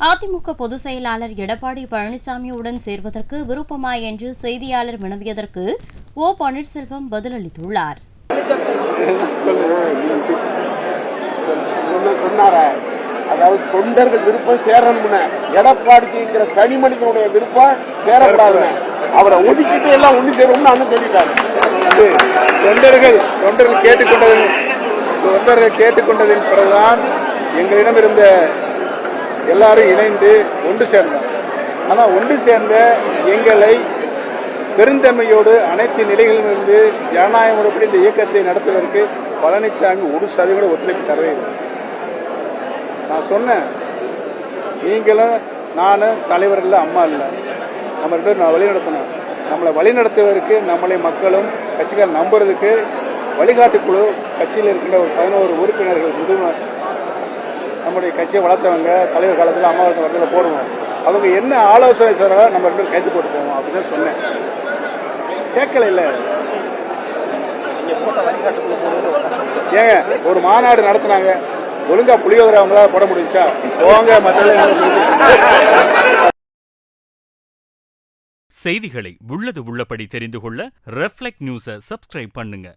அதிமுக பொதுச் செயலாளர் எடப்பாடி பழனிசாமியுடன் சேர்வதற்கு விருப்பமா என்று செய்தியாளர் வினவியதற்கு ஓ பன்னீர்செல்வம் பதிலளித்துள்ளார். அதாவது தொண்டர்கள் விருப்பம் சேரணும்னு, எடப்பாடிக்குங்கிற தனி மனிதனுடைய விருப்பம் சேரக்கூடாது, அவரை ஒதுக்கிட்டு எல்லாம் ஒண்ணு சேரும்னு அண்ணன் சொல்லிட்டாரு. தொண்டர்கள் கேட்டுக்கொண்டதின் பிறகுதான் எங்களிடம் இருந்த எல்லாரும் இணைந்து ஒன்று சேர்ந்தோம். ஆனால் ஒன்று சேர்ந்த எங்களை பெருந்தன்மையோடு அனைத்து நிலைகளிலிருந்து ஜனநாயக முறைப்படி இந்த இயக்கத்தை நடத்துவதற்கு பழனிசாமி 1% ஒத்துழைப்பு தரவே இல்லை. நான் சொன்னேன், நீங்களும் நானும் தலைவர் இல்லை, அம்மா இல்லை, நம்ம ரெண்டு பேரும் வழி நடத்தணும். நம்மளை வழி நடத்துவதற்கு நம்மளை மக்களும் கட்சிக்கார நம்புறதுக்கு வழிகாட்டு குழு கட்சியில் இருக்கின்ற ஒரு 11 உறுப்பினர்கள் நம்முடைய கட்சியை வளர்த்தவங்க தலைவர் காலத்தில் அம்மா வரத்தில் போடுவோம். அவங்க என்ன ஆலோசனை சொல்றாங்க நம்ம ரெண்டு பேரும் கைது போட்டு போவோம் அப்படின்னு சொன்னேன். கேட்கல இல்ல. ஏங்க ஒரு மாநாடு நடத்தினாங்க, ஒழுங்கா புளியோதரை அவங்களால போட முடிஞ்சா போங்க. செய்திகளை உள்ளது உள்ளபடி தெரிந்து கொள்ள ரெஃப்ளெக்ட் நியூஸை சப்ஸ்கிரைப் பண்ணுங்க.